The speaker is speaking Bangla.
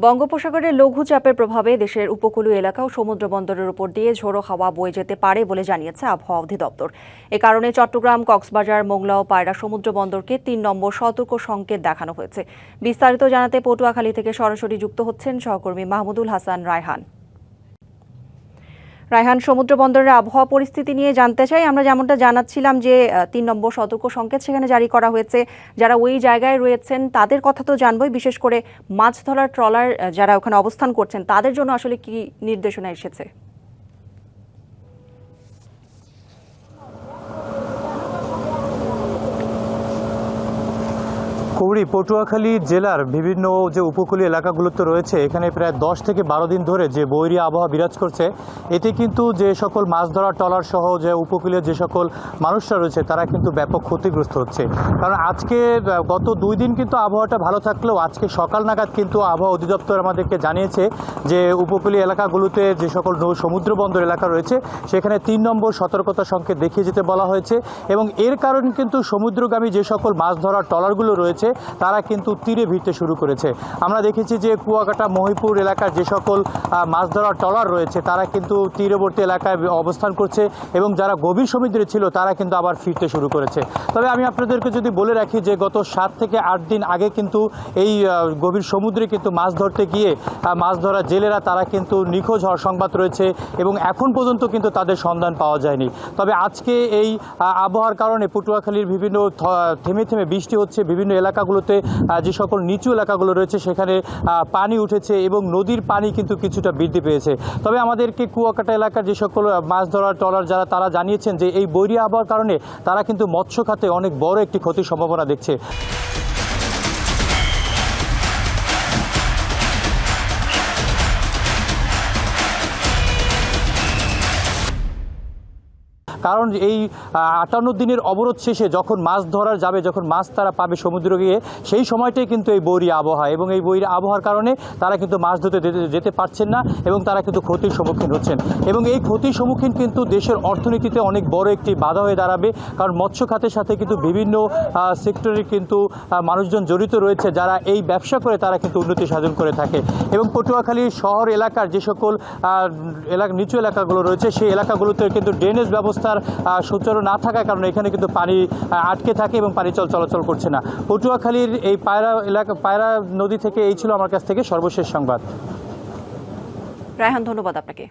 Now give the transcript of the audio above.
বঙ্গোপসাগরের লঘুচাপের প্রভাবে দেশের উপকূলীয় এলাকা ও সমুদ্র বন্দরের উপর দিয়ে ঝোড়ো হাওয়া বয়ে যেতে পারে বলে জানিয়েছে আবহাওয়া অধিদপ্তর। এ কারণে চট্টগ্রাম, কক্সবাজার, মোংলা ও পায়রা সমুদ্র বন্দরকে ৩ নম্বর সতর্ক সংকেত দেখানো হয়েছে। বিস্তারিত জানাতে পটুয়াখালী থেকে সরাসরি যুক্ত হচ্ছেন সহকর্মী মাহমুদুল হাসান রায়হান। রায়হান, সমুদ্র বন্দরের আবহাওয়া পরিস্থিতি নিয়ে জানতে চাই। আমরা যেমনটা জানাচ্ছিলাম যে ৩ নম্বর সতর্ক সংকেত সেখানে জারি করা হয়েছে। যারা ওই জায়গায় রয়েছেন তাদের কথা তো জানবই, বিশেষ করে মাছ ধরার ট্রলার যারা ওখানে অবস্থান করছেন তাদের জন্য আসলে কি নির্দেশনা এসেছে? পটুয়াখালী জেলার বিভিন্ন যে উপকূলীয় এলাকাগুলোতে রয়েছে, এখানে প্রায় 10 থেকে 12 দিন ধরে যে বৈরী আবহাওয়া বিরাজ করছে, এতে কিন্তু যে সকল মাছ ধরা ট্রলার সহ যে উপকূলীয় যে সকল মানুষরা রয়েছে তারা কিন্তু ব্যাপক ক্ষতিগ্রস্ত হচ্ছে। কারণ আজকে গত 2 দিন কিন্তু আবহাওয়াটা ভালো থাকলেও আজকে সকাল নাগাদ কিন্তু আবহাওয়া অধিদপ্তর আমাদেরকে জানিয়েছে যে উপকূলীয় এলাকাগুলোতে যে সকল সমুদ্র বন্দর এলাকা রয়েছে সেখানে 3 নম্বর সতর্কতা সংকেত দেখিয়ে যেতে বলা হয়েছে। এবং এর কারণ কিন্তু সমুদ্রগামী যে সকল মাছ ধরার ট্রলারগুলো রয়েছে তারা কিন্তু তীরে ভিড়তে শুরু করেছে। আমরা দেখেছি যে কুয়াকাটা, মহিপুর এলাকার যে সকল মাছ ধরার ট্রলার রয়েছে তারা কিন্তু তীরবর্তী এলাকায় অবস্থান করছে এবং যারা গভীর সমুদ্রে ছিল তারা কিন্তু আবার ফিরতে শুরু করেছে। তবে আমি আপনাদেরকে যদি বলে রাখি যে গত 7 থেকে 8 দিন আগে কিন্তু এই গভীর সমুদ্রে কিন্তু মাছ ধরতে গিয়ে মাছ ধরা জেলেরা তারা কিন্তু নিখোঁজ হওয়ার সংবাদ রয়েছে এবং এখন পর্যন্ত কিন্তু তাদের সন্ধান পাওয়া যায়নি। তবে আজকে এই আবহাওয়ার কারণে পটুয়াখালীর বিভিন্ন থেমে থেমে বৃষ্টি হচ্ছে। বিভিন্ন এলাকাগুলোতে যে সকল নিচু এলাকাগুলো রয়েছে সেখানে পানি উঠেছে এবং নদীর পানি কিন্তু কিছুটা বৃদ্ধি পেয়েছে। তবে আমাদেরকে কুয়াকাটা এলাকার যে সকল মাছ ধরার ট্রলার যারা তারা জানিয়েছেন যে এই বৈরী আবহাওয়ার কারণে তারা কিন্তু মৎস্য খাতে অনেক বড় একটি ক্ষতির সম্ভাবনা দেখছে। কারণ এই 58 দিনের অবরোধ শেষে যখন মাছ ধরার যাবে, যখন মাছ তারা পাবে সমুদ্রে গিয়ে, সেই সময়টাই কিন্তু এই বৈরী আবহাওয়া এবং এই বৈরী আবহাওয়ার কারণে তারা কিন্তু মাছ ধরতে যেতে পারছেন না এবং তারা কিন্তু ক্ষতির সম্মুখীন হচ্ছেন। এবং এই ক্ষতির সম্মুখীন কিন্তু দেশের অর্থনীতিতে অনেক বড় একটি বাধা হয়ে দাঁড়াবে। কারণ মৎস্য খাতের সাথে কিন্তু বিভিন্ন সেক্টরে কিন্তু মানুষজন জড়িত রয়েছে যারা এই ব্যবসা করে তারা কিন্তু উন্নতি সাধন করে থাকে। এবং পটুয়াখালী শহর এলাকার যে সকল নিচু এলাকাগুলো রয়েছে সেই এলাকাগুলোতে কিন্তু ড্রেনেজ ব্যবস্থা সুচারু না থাকার কারণে এখানে কিন্তু পানি আটকে থাকে এবং পানি চলাচল করছে না। পটুয়াখালীর এই পায়রা নদী থেকে এই ছিল আমার কাছ থেকে সর্বশেষ সংবাদ। রায়হান, ধন্যবাদ আপনাকে।